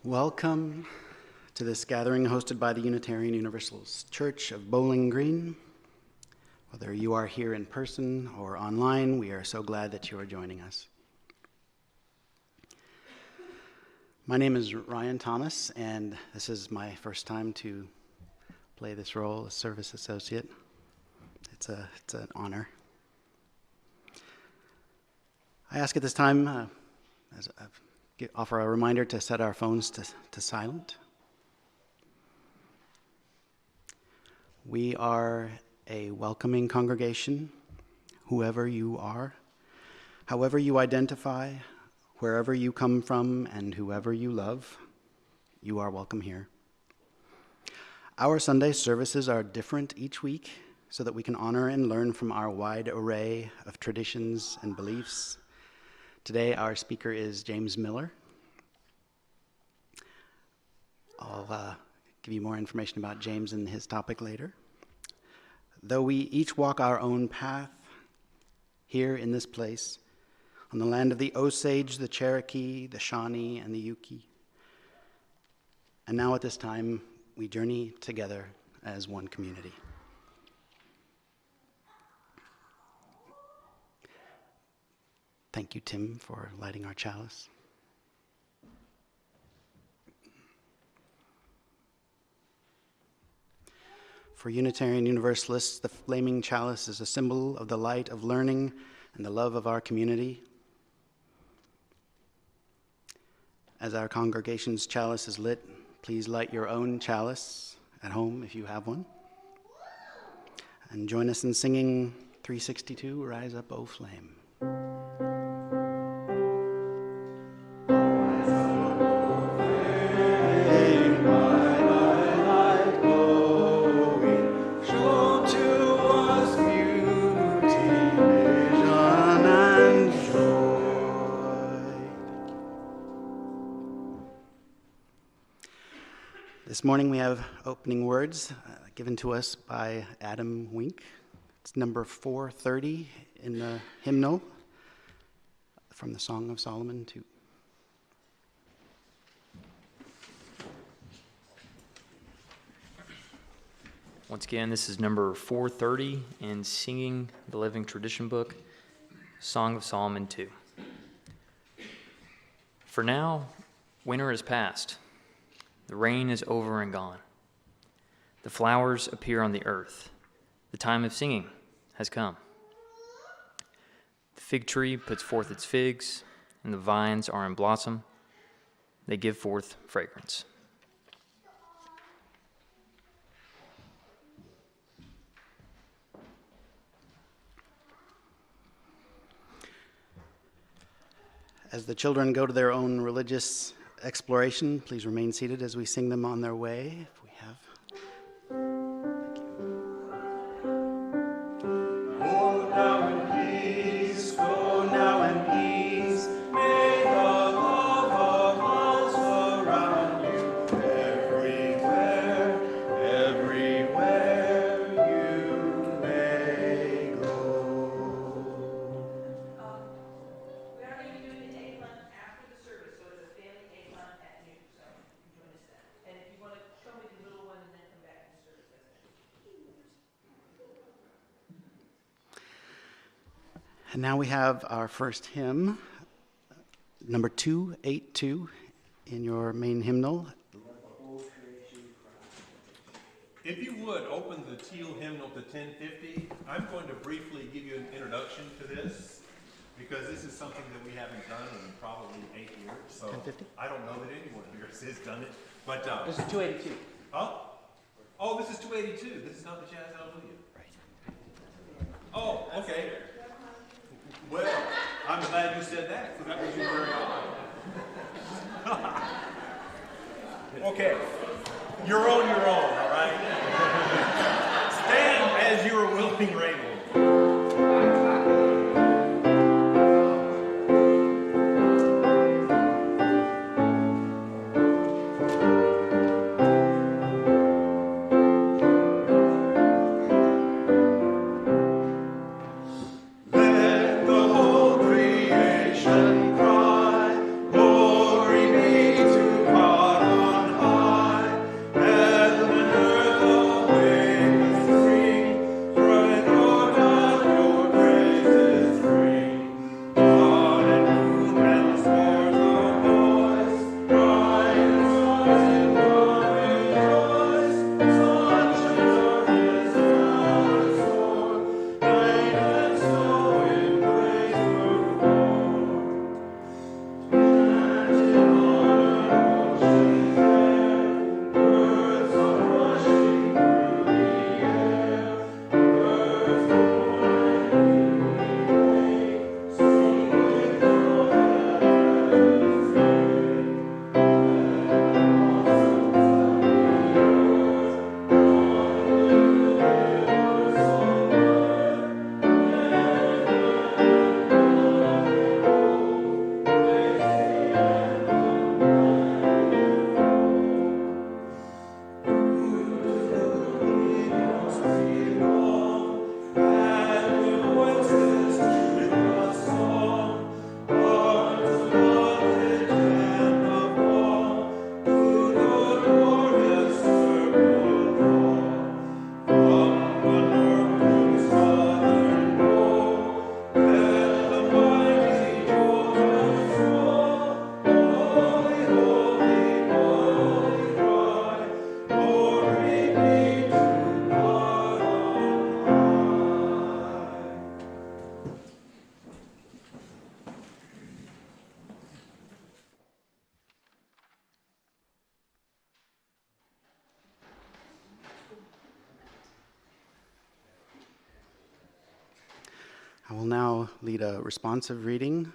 Welcome to this gathering hosted by the Unitarian Universalist Church of Bowling Green. Whether you are here in person or online, we are so glad that you are joining us. My name is Ryan Thomas, and this is my first time to play this role as service associate. It's an honor. I ask at this time, offer a reminder to set our phones to silent. We are a welcoming congregation, whoever you are, however you identify, wherever you come from, and whoever you love, you are welcome here. Our Sunday services are different each week so that we can honor and learn from our wide array of traditions and beliefs. Today, our speaker is James Miller. I'll give you more information about James and his topic later. Though we each walk our own path here in this place, on the land of the Osage, the Cherokee, the Shawnee, and the Yuki. And now at this time, we journey together as one community. Thank you, Tim, for lighting our chalice. For Unitarian Universalists, the flaming chalice is a symbol of the light of learning and the love of our community. As our congregation's chalice is lit, please light your own chalice at home if you have one. And join us in singing 362, Rise Up, O Flame. This morning we have opening words given to us by Adam Wink. It's number 430 in the hymnal from the Song of Solomon 2. Once again, this is number 430 in Singing the Living Tradition Book, Song of Solomon 2. For now, winter is past. The rain is over and gone. The flowers appear on the earth. The time of singing has come. The fig tree puts forth its figs, and the vines are in blossom. They give forth fragrance. As the children go to their own religious exploration, please remain seated as we sing them on their way, if we have. Thank you. Go now in peace, go now in peace. May the love of all surround you. Everywhere, everywhere you may go. We are going to be doing an egg hunt after the service, so it's a family egg hunt at noon, so you can join us then. And if you want to show me the little one and then come back to the service, that's it. And now we have our first hymn, number 282 in your main hymnal. If you would, open the teal hymnal to 1050. I'm going to briefly give you an introduction to this, because this is something that we haven't done in probably 8 years. So 1050? I don't know that anyone here has done it. But This is 282. Oh, this is 282. This is not the Jazz Hallelujah. Right. Oh, okay. Well, I'm glad you said that, because that was very odd. Okay. You're on your own, all right? Stand as you are willing or able. Let the whole creation cry, glory be to God. I will now lead a responsive reading,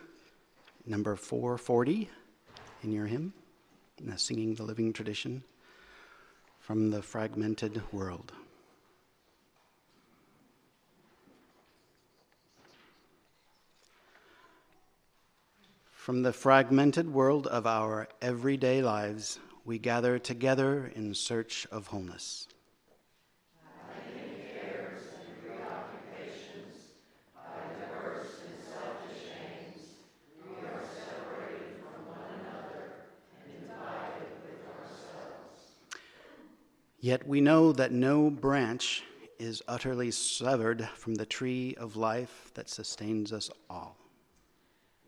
number 440 in your hymn, Singing the Living Tradition, from the Fragmented World. From the fragmented world of our everyday lives, we gather together in search of wholeness. Yet we know that no branch is utterly severed from the tree of life that sustains us all.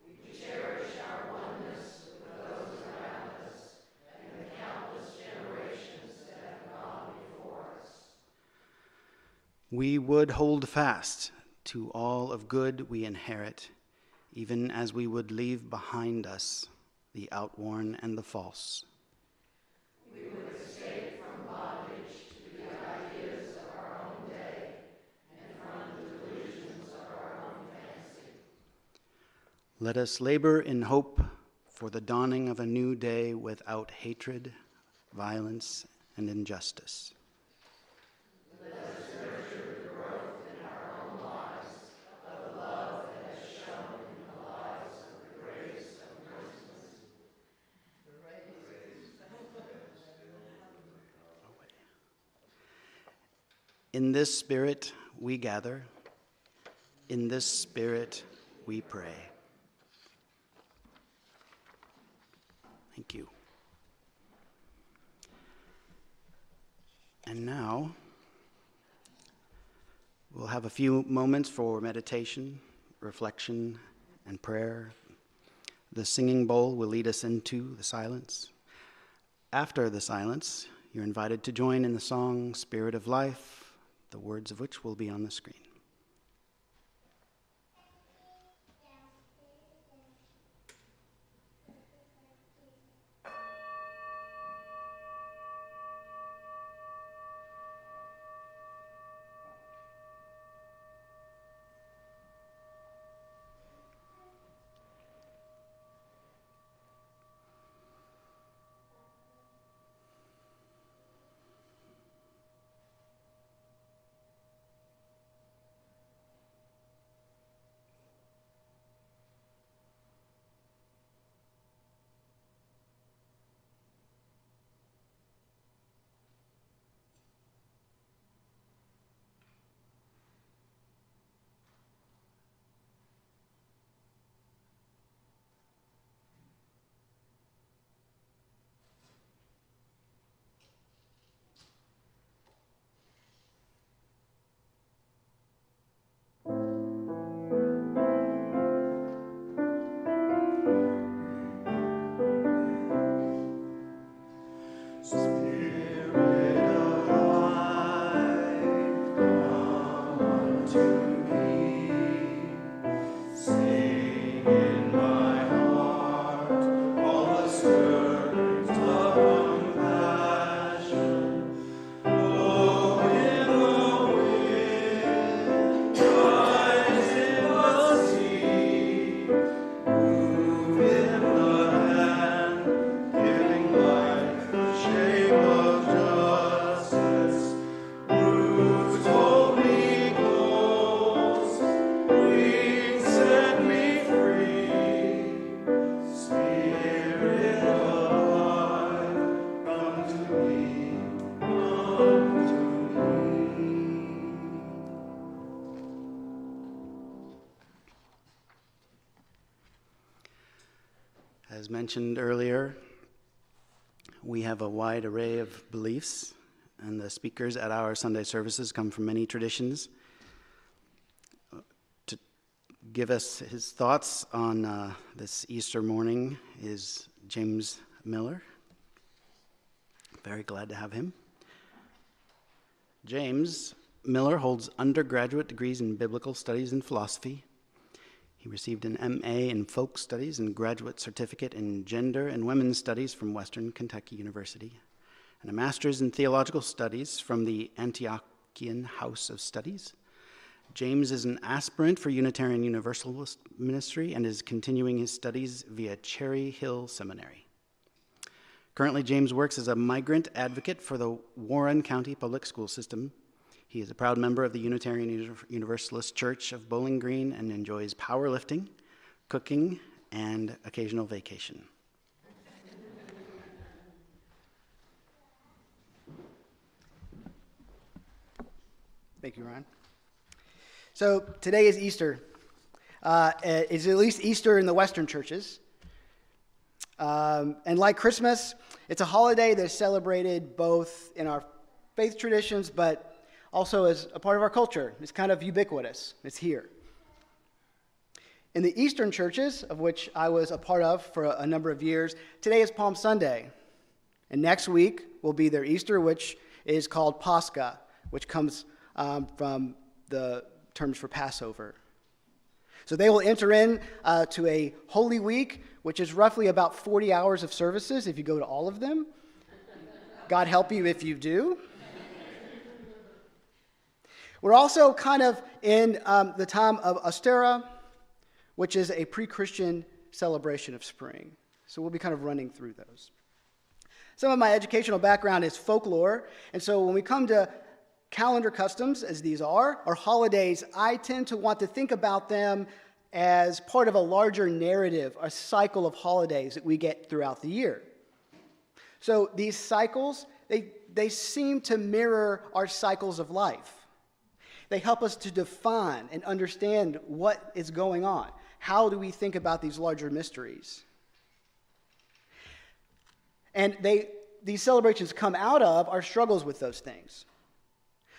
We cherish our oneness with those around us and the countless generations that have gone before us. We would hold fast to all of good we inherit, even as we would leave behind us the outworn and the false. We would escape from bondage to the ideas of our own day and from the delusions of our own fancy. Let us labor in hope for the dawning of a new day without hatred, violence, and injustice. Let us nurture the growth in our own lives of the love that has shone in the lives of the greatest of Christmas. In this spirit we gather. In this spirit we pray. Thank you. And now, we'll have a few moments for meditation, reflection, and prayer. The singing bowl will lead us into the silence. After the silence, you're invited to join in the song Spirit of Life, the words of which will be on the screen. As mentioned earlier, we have a wide array of beliefs, and the speakers at our Sunday services come from many traditions. To give us his thoughts on this Easter morning is James Miller. Very glad to have him. James Miller holds undergraduate degrees in biblical studies and philosophy. He received an MA in folk studies and graduate certificate in gender and women's studies from Western Kentucky University, and a master's in theological studies from the Antiochian House of Studies. James is an aspirant for Unitarian Universalist ministry and is continuing his studies via Cherry Hill Seminary. Currently, James works as a migrant advocate for the Warren County Public School System. He is a proud member of the Unitarian Universalist Church of Bowling Green and enjoys powerlifting, cooking, and occasional vacation. Thank you, Ryan. So today is Easter. It's at least Easter in the Western churches. And like Christmas, it's a holiday that's celebrated both in our faith traditions, but also as a part of our culture. It's kind of ubiquitous. It's here. In the Eastern churches, of which I was a part of for a number of years, today is Palm Sunday. And next week will be their Easter, which is called Pashca, which comes from the terms for Passover. So they will enter in to a Holy Week, which is roughly about 40 hours of services if you go to all of them. God help you if you do. We're also kind of in the time of Ostera, which is a pre-Christian celebration of spring. So we'll be kind of running through those. Some of my educational background is folklore, and so when we come to calendar customs, as these are, or holidays, I tend to want to think about them as part of a larger narrative, a cycle of holidays that we get throughout the year. So these cycles, they seem to mirror our cycles of life. They help us to define and understand what is going on. How do we think about these larger mysteries? And these celebrations come out of our struggles with those things.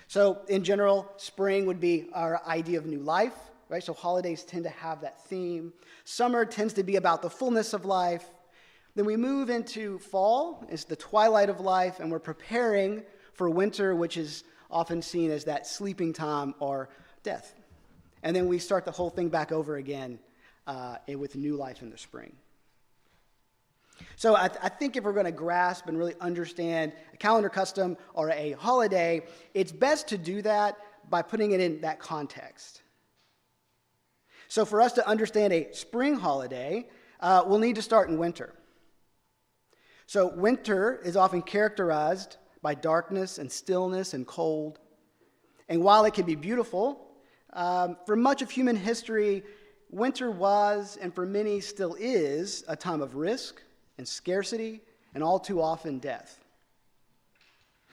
So in general, spring would be our idea of new life, right? So holidays tend to have that theme. Summer tends to be about the fullness of life. Then we move into fall, it's the twilight of life, and we're preparing for winter, which is often seen as that sleeping time or death. And then we start the whole thing back over again with new life in the spring. So I think if we're going to grasp and really understand a calendar custom or a holiday, it's best to do that by putting it in that context. So for us to understand a spring holiday, we'll need to start in winter. So winter is often characterized by darkness and stillness and cold. And while it can be beautiful, for much of human history, winter was, and for many still is, a time of risk and scarcity, and all too often death.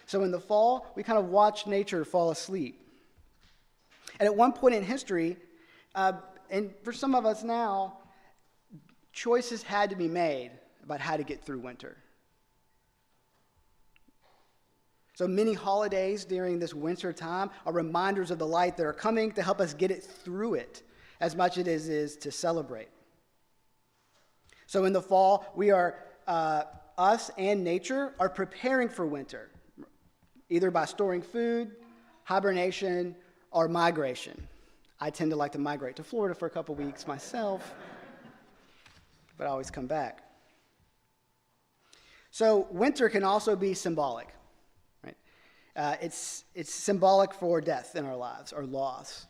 So in the fall, we kind of watch nature fall asleep. And at one point in history, and for some of us now, choices had to be made about how to get through winter. So many holidays during this winter time are reminders of the light that are coming to help us get it through it, as much as it is to celebrate. So in the fall, we are, us and nature are preparing for winter, either by storing food, hibernation, or migration. I tend to like to migrate to Florida for a couple weeks myself, but I always come back. So winter can also be symbolic, right? It's symbolic for death in our lives, or loss,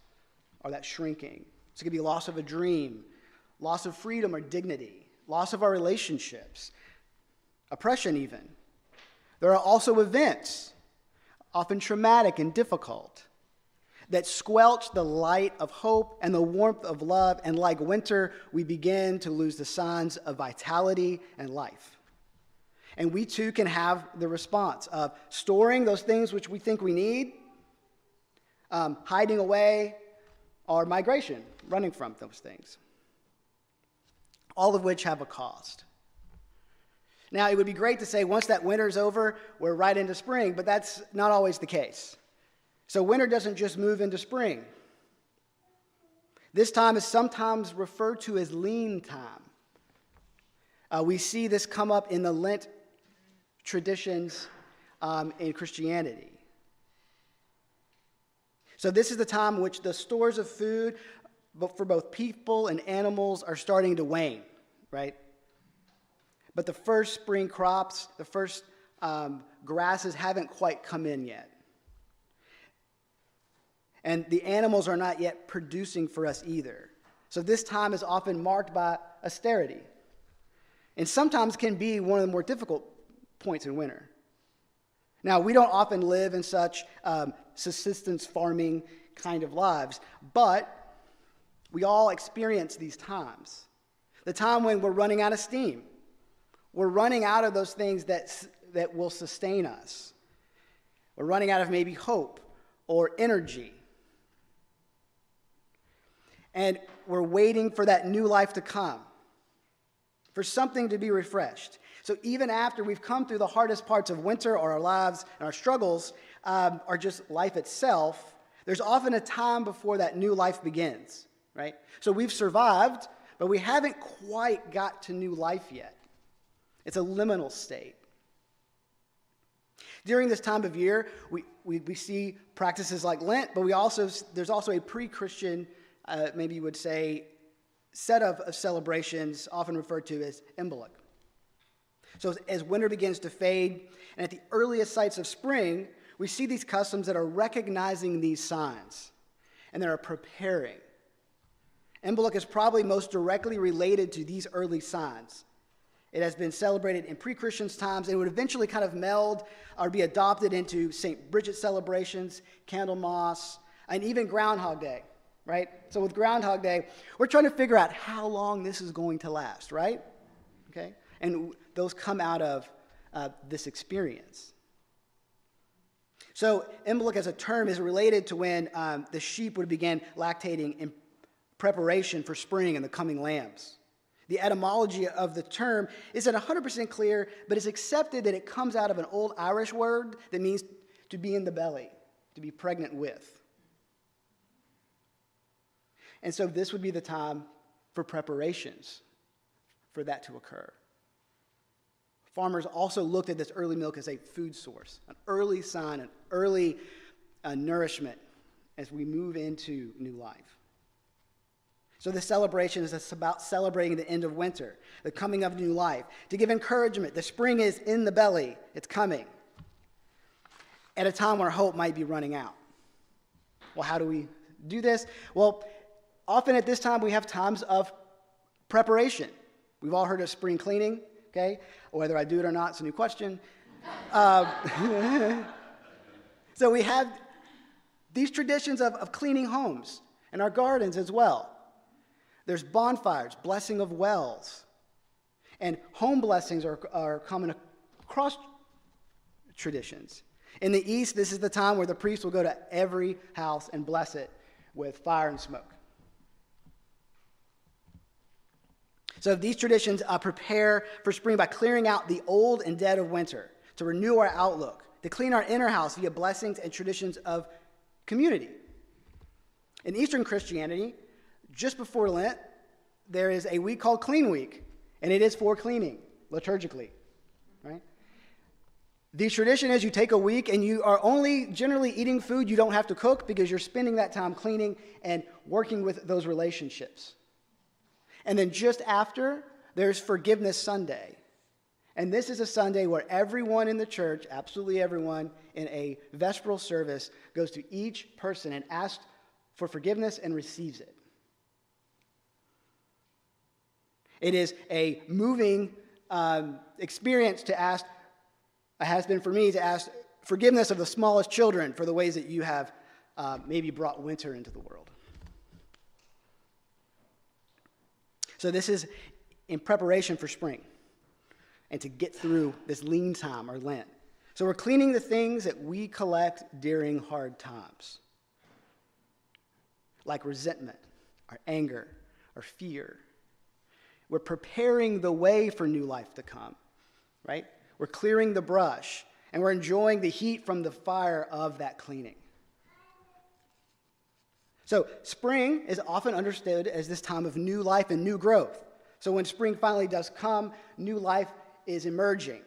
or that shrinking. So it could be loss of a dream, loss of freedom or dignity, loss of our relationships, oppression even. There are also events, often traumatic and difficult, that squelch the light of hope and the warmth of love, and like winter, we begin to lose the signs of vitality and life. And we too can have the response of storing those things which we think we need, hiding away, or migration, running from those things. All of which have a cost. Now, it would be great to say once that winter's over, we're right into spring, but that's not always the case. So winter doesn't just move into spring. This time is sometimes referred to as lean time. We see this come up in the Lent traditions in Christianity. So this is the time in which the stores of food, but for both people and animals, are starting to wane, right? But the first spring crops, the first grasses haven't quite come in yet. And the animals are not yet producing for us either. So this time is often marked by austerity. And sometimes can be one of the more difficult points in winter. Now, we don't often live in such subsistence farming kind of lives, but we all experience these times. The time when we're running out of steam. We're running out of those things that will sustain us. We're running out of maybe hope or energy. And we're waiting for that new life to come, for something to be refreshed. So even after we've come through the hardest parts of winter or our lives and our struggles, or just life itself, there's often a time before that new life begins, right? So we've survived, but we haven't quite got to new life yet. It's a liminal state. During this time of year, we see practices like Lent, but there's also a pre-Christian, maybe you would say, set of celebrations, often referred to as Imbolc. So as winter begins to fade, and at the earliest sights of spring, we see these customs that are recognizing these signs, and that are preparing. Imbolc is probably most directly related to these early signs. It has been celebrated in pre-Christian times, and it would eventually kind of meld or be adopted into St. Bridget celebrations, Candlemas, and even Groundhog Day, right? So with Groundhog Day, we're trying to figure out how long this is going to last, right? Okay? And those come out of this experience. So Imbolc as a term is related to when the sheep would begin lactating in preparation for spring and the coming lambs. The etymology of the term isn't 100% clear, but it's accepted that it comes out of an old Irish word that means to be in the belly, to be pregnant with. And so this would be the time for preparations for that to occur. Farmers also looked at this early milk as a food source, an early sign, an early nourishment as we move into new life. So the celebration is about celebrating the end of winter, the coming of new life, to give encouragement. The spring is in the belly. It's coming. At a time where hope might be running out. Well, how do we do this? Well, often at this time we have times of preparation. We've all heard of spring cleaning, okay? Whether I do it or not, it's a new question. So we have these traditions of cleaning homes and our gardens as well. There's bonfires, blessing of wells, and home blessings are common across traditions. In the East, this is the time where the priest will go to every house and bless it with fire and smoke. So these traditions prepare for spring by clearing out the old and dead of winter, to renew our outlook, to clean our inner house via blessings and traditions of community. In Eastern Christianity, just before Lent, there is a week called Clean Week, and it is for cleaning, liturgically, right? The tradition is you take a week and you are only generally eating food you don't have to cook because you're spending that time cleaning and working with those relationships. And then just after, there's Forgiveness Sunday. And this is a Sunday where everyone in the church, absolutely everyone, in a vesperal service goes to each person and asks for forgiveness and receives it. It is a moving experience to ask, it has been for me, to ask forgiveness of the smallest children for the ways that you have maybe brought winter into the world. So this is in preparation for spring and to get through this lean time or Lent. So we're cleaning the things that we collect during hard times, like resentment, or anger, or fear. We're preparing the way for new life to come, right? We're clearing the brush, and we're enjoying the heat from the fire of that cleaning. So spring is often understood as this time of new life and new growth. So when spring finally does come, new life is emerging.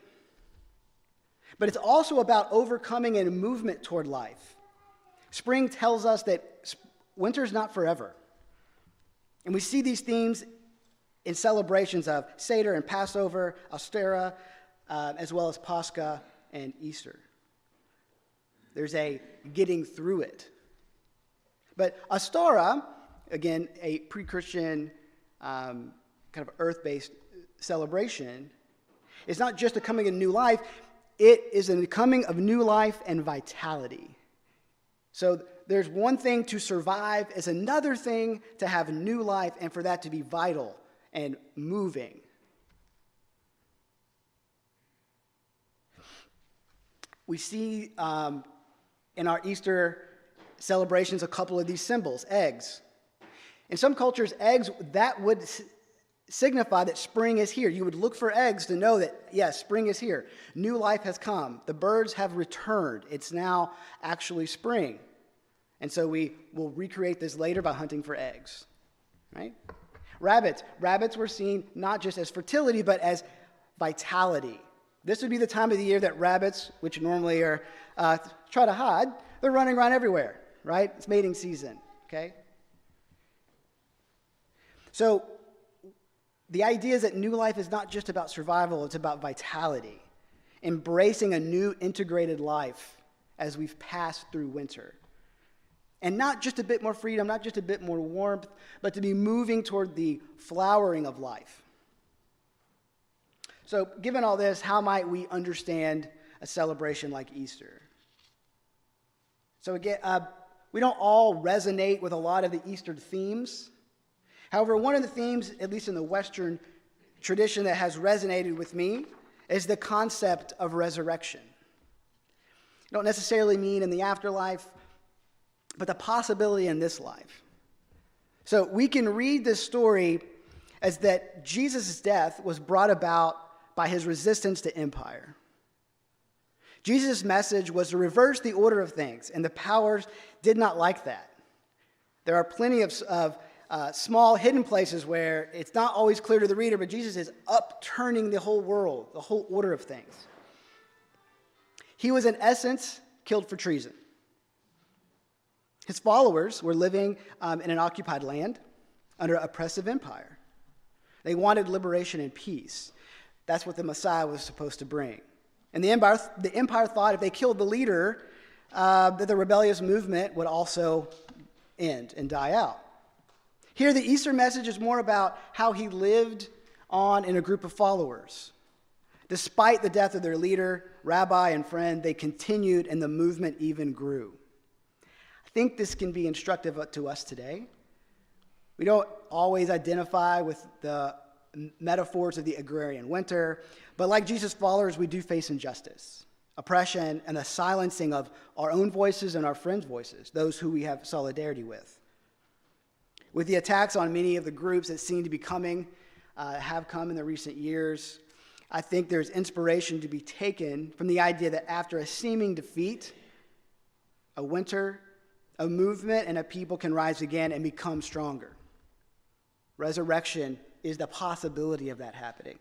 But it's also about overcoming and movement toward life. Spring tells us that winter is not forever. And we see these themes in celebrations of Seder and Passover, Ostera, as well as Pashca and Easter. There's a getting through it. But Ostera, again, a pre-Christian kind of earth-based celebration, is not just a coming of new life, it is a coming of new life and vitality. So there's one thing to survive, is another thing to have new life and for that to be vital and moving. We see in our Easter celebrations a couple of these symbols, eggs. In some cultures, eggs, that would signify that spring is here. You would look for eggs to know that, yes, spring is here. New life has come. The birds have returned. It's now actually spring. And so we will recreate this later by hunting for eggs, right? Rabbits were seen not just as fertility, but as vitality. This would be the time of the year that rabbits, which normally are try to hide, they're running around everywhere, right? It's mating season, okay? So the idea is that new life is not just about survival, it's about vitality, embracing a new integrated life as we've passed through winter. And not just a bit more freedom, not just a bit more warmth, but to be moving toward the flowering of life. So given all this, how might we understand a celebration like Easter? So again, we don't all resonate with a lot of the Easter themes. However, one of the themes, at least in the Western tradition, that has resonated with me is the concept of resurrection. I don't necessarily mean in the afterlife, but the possibility in this life. So we can read this story as that Jesus' death was brought about by his resistance to empire. Jesus' message was to reverse the order of things, and the powers did not like that. There are plenty of small hidden places where it's not always clear to the reader, but Jesus is upturning the whole world, the whole order of things. He was, in essence, killed for treason. His followers were living in an occupied land under oppressive empire. They wanted liberation and peace. That's what the Messiah was supposed to bring. And the empire thought if they killed the leader, that the rebellious movement would also end and die out. Here, the Easter message is more about how he lived on in a group of followers. Despite the death of their leader, rabbi, and friend, they continued and the movement even grew. I think this can be instructive to us today. We don't always identify with the metaphors of the agrarian winter, but like Jesus' followers, we do face injustice, oppression, and the silencing of our own voices and our friends' voices, those who we have solidarity with. With the attacks on many of the groups that seem to be coming, have come in the recent years, I think there's inspiration to be taken from the idea that after a seeming defeat, a winter, a movement, and a people can rise again and become stronger. Resurrection is the possibility of that happening.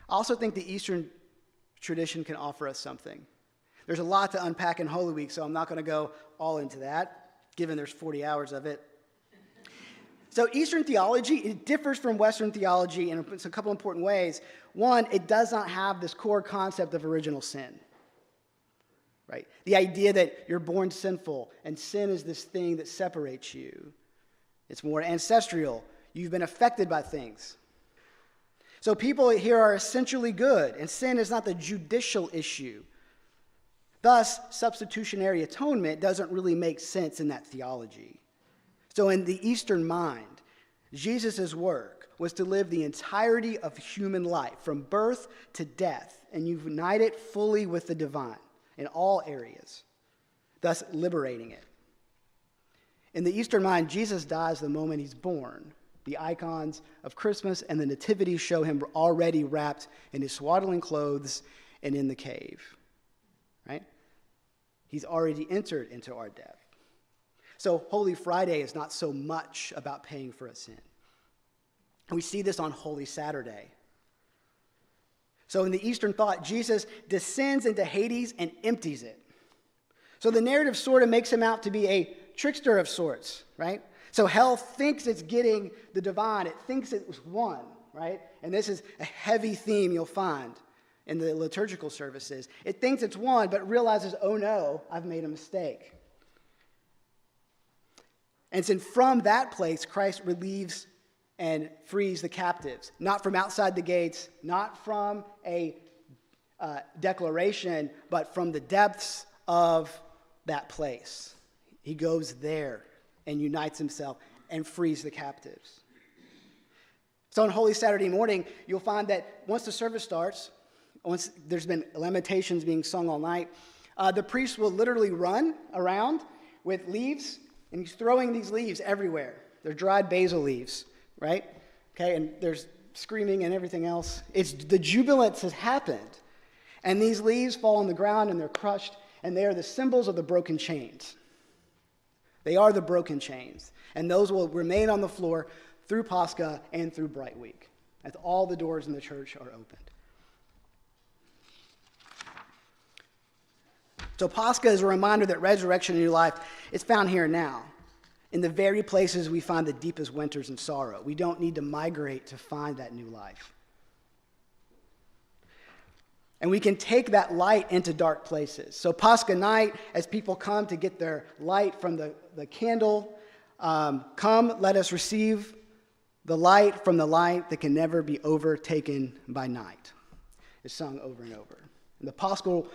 I also think the Eastern tradition can offer us something. There's a lot to unpack in Holy Week, so I'm not going to go all into that, given there's 40 hours of it. So Eastern theology, it differs from Western theology in a couple important ways. One, it does not have this core concept of original sin. Right? The idea that you're born sinful and sin is this thing that separates you. It's more ancestral. You've been affected by things. So people here are essentially good, and sin is not the judicial issue. Thus, substitutionary atonement doesn't really make sense in that theology. So in the Eastern mind, Jesus' work was to live the entirety of human life, from birth to death, and unite it fully with the divine in all areas, thus liberating it. In the Eastern mind, Jesus dies the moment he's born. The icons of Christmas and the Nativity show him already wrapped in his swaddling clothes and in the cave. Right? He's already entered into our death. So Holy Friday is not so much about paying for a sin. We see this on Holy Saturday. So in the Eastern thought, Jesus descends into Hades and empties it. So the narrative sort of makes him out to be a trickster of sorts, right? So hell thinks it's getting the divine. It thinks it was won, right? And this is a heavy theme you'll find in the liturgical services. It thinks it's won, but realizes, oh no, I've made a mistake. And so from that place, Christ relieves and frees the captives, not from outside the gates, not from a declaration, but from the depths of that place. He goes there and unites himself and frees the captives. So on Holy Saturday morning, you'll find that once the service starts, once there's been lamentations being sung all night, the priest will literally run around with leaves, and he's throwing these leaves everywhere. They're dried basil leaves, right? Okay, and there's screaming and everything else. The jubilance has happened. And these leaves fall on the ground and they're crushed, and they are the symbols of the broken chains. They are the broken chains. And those will remain on the floor through Pashca and through Bright Week, as all the doors in the church are opened. So Pashca is a reminder that resurrection and new life is found here and now, in the very places we find the deepest winters and sorrow. We don't need to migrate to find that new life. And we can take that light into dark places. So Pashca night, as people come to get their light from the candle, come, let us receive the light from the light that can never be overtaken by night. It's sung over and over. And the Paschal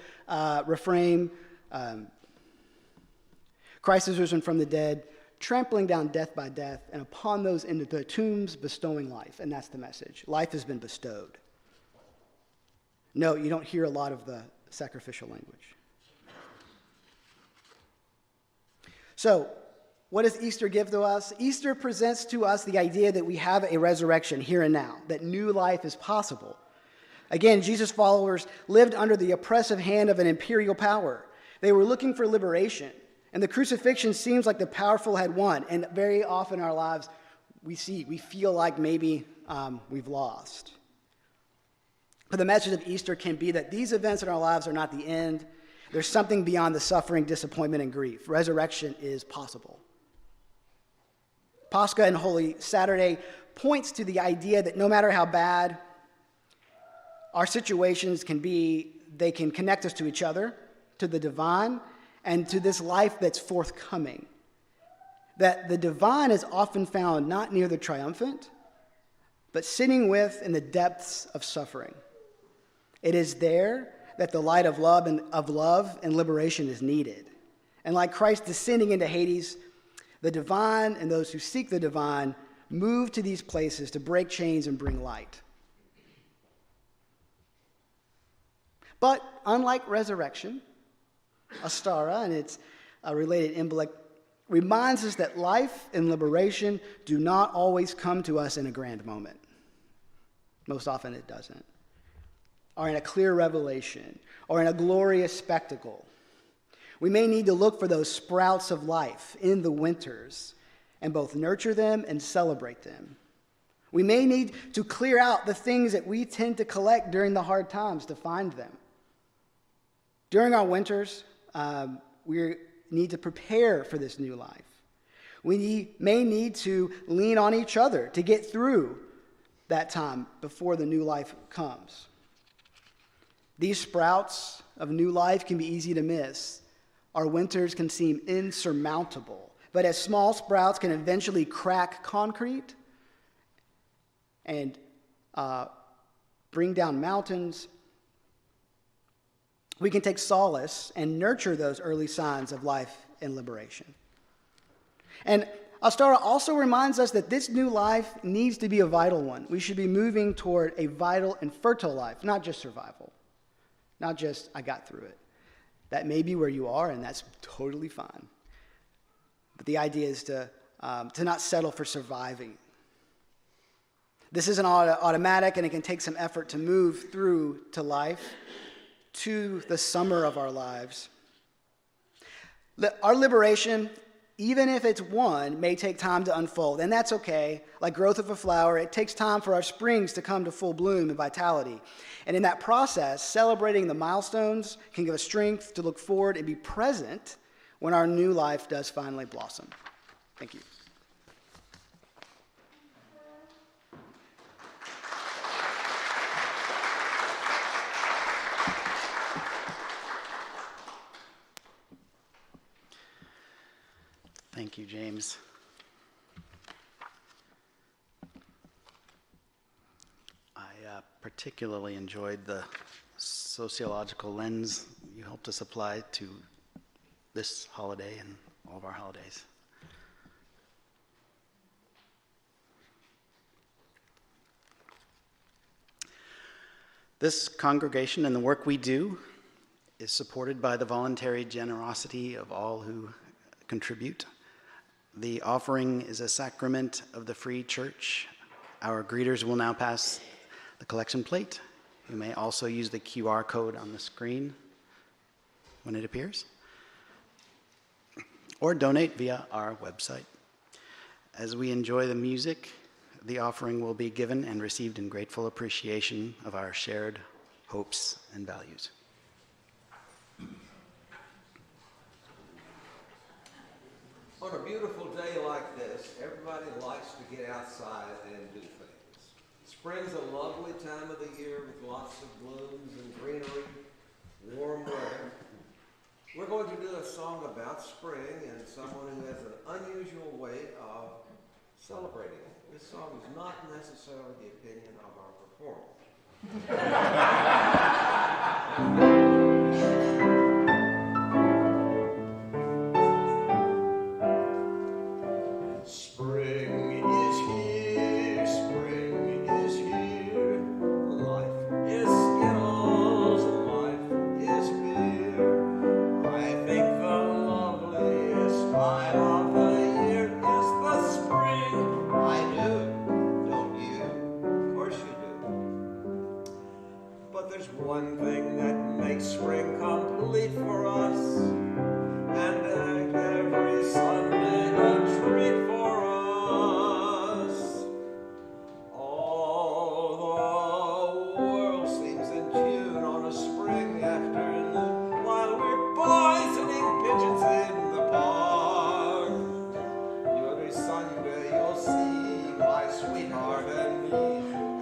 refrain, Christ is risen from the dead, trampling down death by death, and upon those in the tombs bestowing life. And that's the message. Life has been bestowed. No, you don't hear a lot of the sacrificial language. So, what does Easter give to us? Easter presents to us the idea that we have a resurrection here and now, that new life is possible. Again, Jesus' followers lived under the oppressive hand of an imperial power. They were looking for liberation, and the crucifixion seems like the powerful had won. And very often in our lives, we feel like maybe we've lost. But the message of Easter can be that these events in our lives are not the end. There's something beyond the suffering, disappointment, and grief. Resurrection is possible. Pashca and Holy Saturday points to the idea that no matter how bad our situations can be, they can connect us to each other, to the divine, and to this life that's forthcoming. That the divine is often found not near the triumphant, but sitting with in the depths of suffering. It is there that the light of love and liberation is needed. And like Christ descending into Hades, the divine and those who seek the divine move to these places to break chains and bring light. But unlike resurrection, Ostera and its related embleck reminds us that life and liberation do not always come to us in a grand moment. Most often it doesn't. Or in a clear revelation, or in a glorious spectacle. We may need to look for those sprouts of life in the winters and both nurture them and celebrate them. We may need to clear out the things that we tend to collect during the hard times to find them. During our winters, we need to prepare for this new life. We may need to lean on each other to get through that time before the new life comes. These sprouts of new life can be easy to miss. Our winters can seem insurmountable, but as small sprouts can eventually crack concrete and bring down mountains, we can take solace and nurture those early signs of life and liberation. And Ostera also reminds us that this new life needs to be a vital one. We should be moving toward a vital and fertile life, not just survival. Not just, I got through it. That may be where you are, and that's totally fine. But the idea is to not settle for surviving. This isn't automatic, and it can take some effort to move through to life, to the summer of our lives. Our liberation, even if it's one, may take time to unfold, and that's okay. Like growth of a flower, it takes time for our springs to come to full bloom and vitality. And in that process, celebrating the milestones can give us strength to look forward and be present when our new life does finally blossom. Thank you. Thank you, James. particularly enjoyed the sociological lens you helped us apply to this holiday and all of our holidays. This congregation and the work we do is supported by the voluntary generosity of all who contribute. The offering is a sacrament of the free church. Our greeters will now pass the collection plate. You may also use the QR code on the screen when it appears, or donate via our website. As we enjoy the music, the offering will be given and received in grateful appreciation of our shared hopes and values. On a beautiful day like this, everybody likes to get outside and do things. Spring's a lovely time of the year with lots of blooms and greenery, warm weather. We're going to do a song about spring and someone who has an unusual way of celebrating it. This song is not necessarily the opinion of our performer. Spring is here, spring is here. Life is Skittles, life is beer. I think the loveliest time of the year is the spring. I do, don't you? Of course you do. But there's one thing that makes spring complete for us, and every Sunday a treat for us. All the world seems in tune on a spring afternoon while we're poisoning pigeons in the park. Every Sunday you'll see my sweetheart and me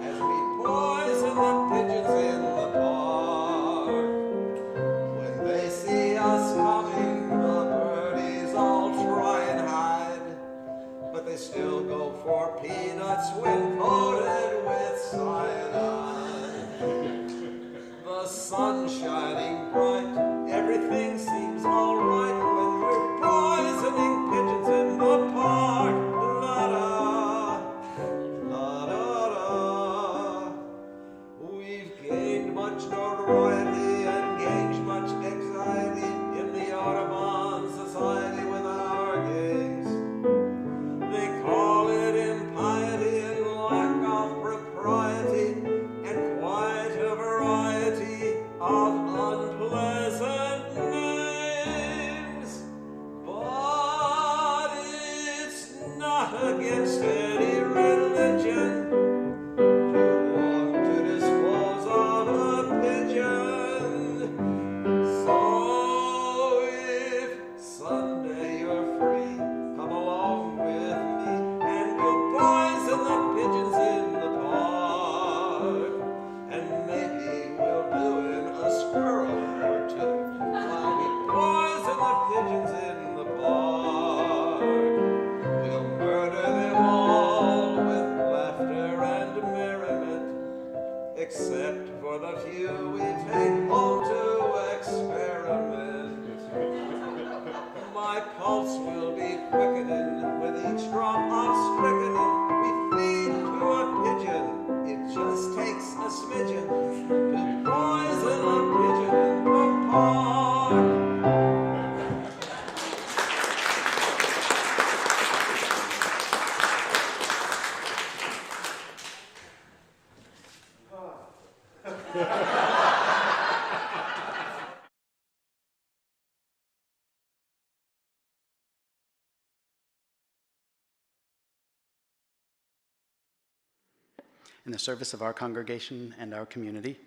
as we poison the pigeons in the park. When they see us coming, the birdies all try and hide, but they still go for peanuts when coated with cyanide. The sun's shining bright, everything seems all right when we're poisoning pigeons in the park. La-da, la-da-da. We've gained much notoriety and gained much anxiety in the Audubon Society with our games. They call it impiety and lack of propriety and quite a variety of unpleasant names. But it's not against any religion to want to dispose of a pigeon. So if Sunday you're free, come along with me and we'll poison the pigeons in the park. And maybe we'll do in a squirrel or two while we poison the pigeons in the park. We'll murder them all with laughter and merriment, except for the few we take home to experiment. My pulse will be quickening with each drop of strychnine we feed to a pigeon. It just takes a smidgen to poison a pigeon in the park. In the service of our congregation and our community,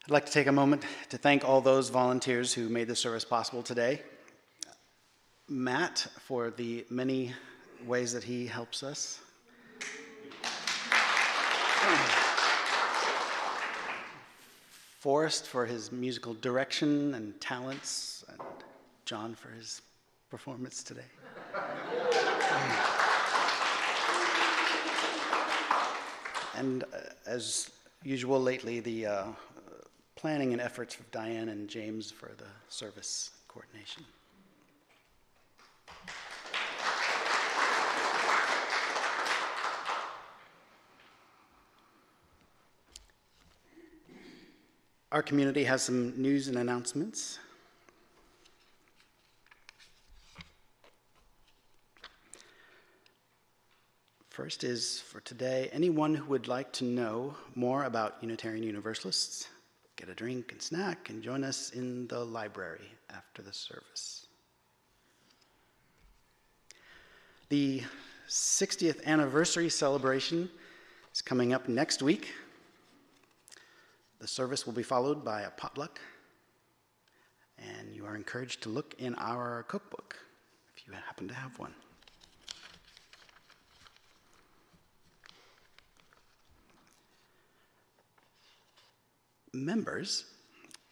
I'd like to take a moment to thank all those volunteers who made the service possible today. Matt, for the many ways that he helps us. Forrest for his musical direction and talents, and John for his performance today. And as usual lately, the planning and efforts of Diane and James for the service coordination. Our community has some news and announcements. First is, for today, anyone who would like to know more about Unitarian Universalists, get a drink and snack and join us in the library after the service. The 60th anniversary celebration is coming up next week. The service will be followed by a potluck, and you are encouraged to look in our cookbook if you happen to have one. Members,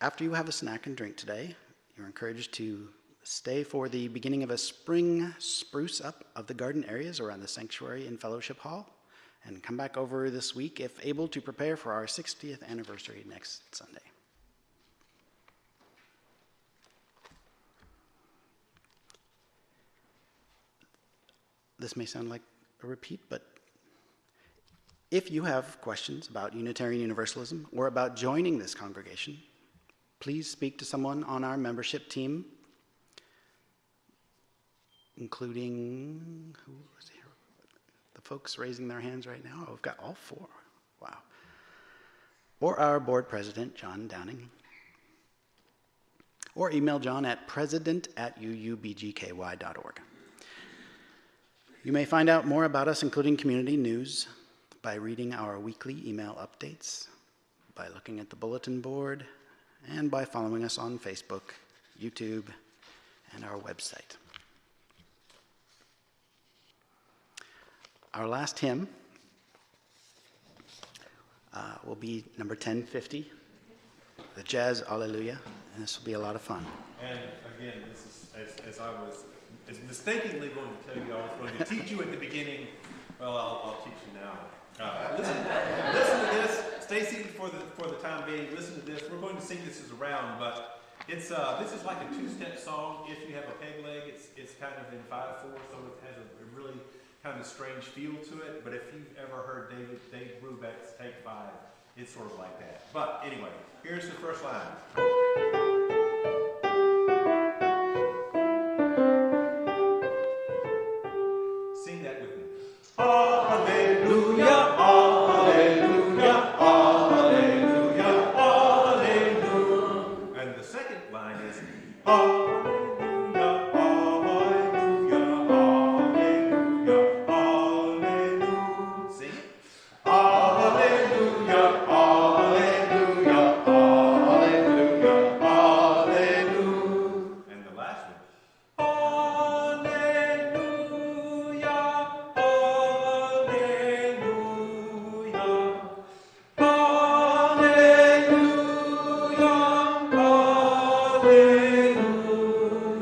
after you have a snack and drink today, you're encouraged to stay for the beginning of a spring spruce up of the garden areas around the sanctuary and fellowship hall, and come back over this week if able to prepare for our 60th anniversary next Sunday. This may sound like a repeat, but if you have questions about Unitarian Universalism or about joining this congregation, please speak to someone on our membership team, including, who was here? The folks raising their hands right now. Oh, we've got all four. Wow. Or our board president, John Downing. Or email John at president@uubgky.org. You may find out more about us, including community news, by reading our weekly email updates, by looking at the bulletin board, and by following us on Facebook, YouTube, and our website. Our last hymn will be number 1050, the Jazz Alleluia, and this will be a lot of fun. And again, this is, as I was mistakenly going to tell you, I was going to teach you at the beginning. Well, I'll teach you now. Listen to this. Stay seated for the time being. Listen to this. We're going to sing this as a round, but it's this is like a two-step song. If you have a peg leg, it's kind of in 5/4, so it has a really kind of strange feel to it. But if you've ever heard Dave Brubeck's Take 5, it's sort of like that. But anyway, here's the first line. Sing that with me. Alleluia, alleluia, alleluia, alleluia. And the second line is alleluia, alleluia, alleluia, alleluia. Sing it. Alleluia, alleluia, alleluia, alleluia. And the last one. Alleluia, alleluia,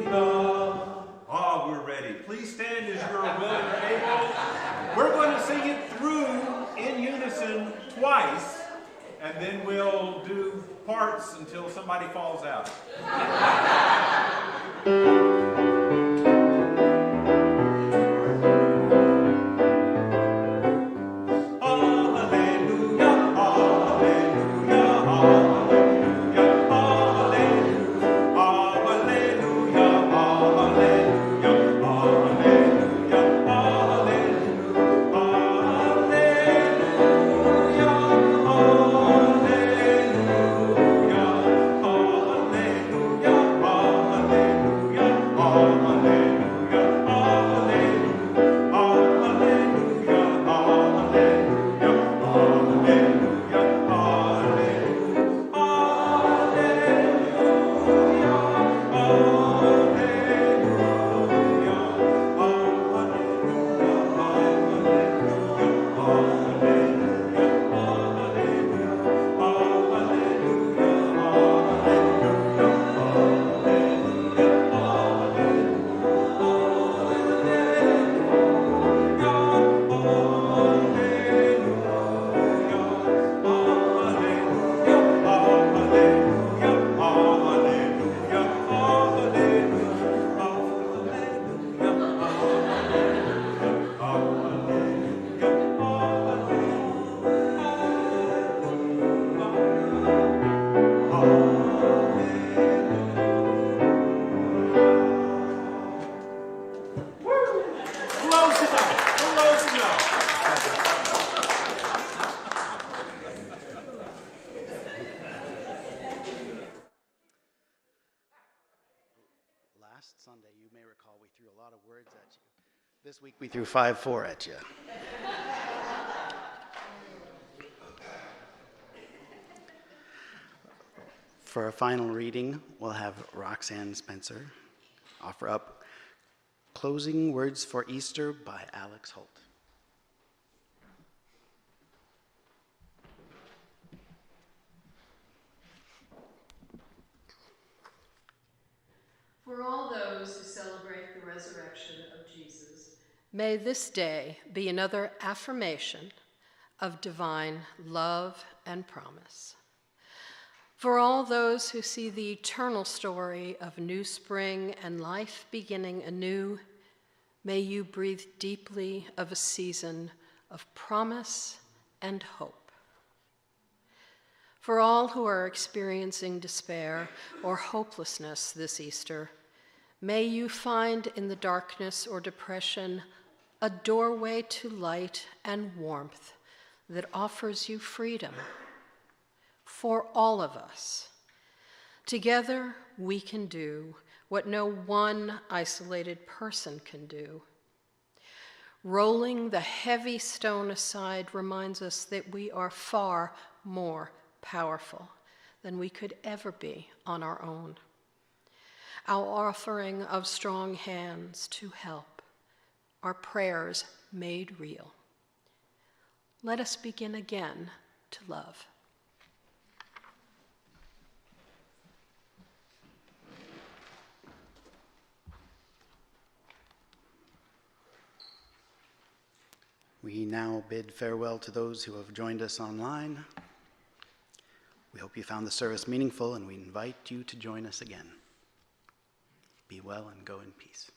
alleluia. Ah, we're ready. Please stand as you're willing or able. We're going to sing it through in unison twice, and then we'll do parts until somebody falls out. Alleluia, alleluia, alleluia, alleluia, alleluia, alleluia, alleluia, Last Sunday, you may recall, we threw a lot of words at you. This week, we threw 5-4 at you. For our final reading, we'll have Roxanne Spencer offer up Closing Words for Easter by Alex Holt. For all those who celebrate the resurrection of Jesus, may this day be another affirmation of divine love and promise. For all those who see the eternal story of new spring and life beginning anew, may you breathe deeply of a season of promise and hope. For all who are experiencing despair or hopelessness this Easter, may you find in the darkness or depression a doorway to light and warmth that offers you freedom. For all of us, together we can do what no one isolated person can do. Rolling the heavy stone aside reminds us that we are far more powerful than we could ever be on our own. Our offering of strong hands to help, our prayers made real. Let us begin again to love. We now bid farewell to those who have joined us online. We hope you found the service meaningful, and we invite you to join us again. Be well and go in peace.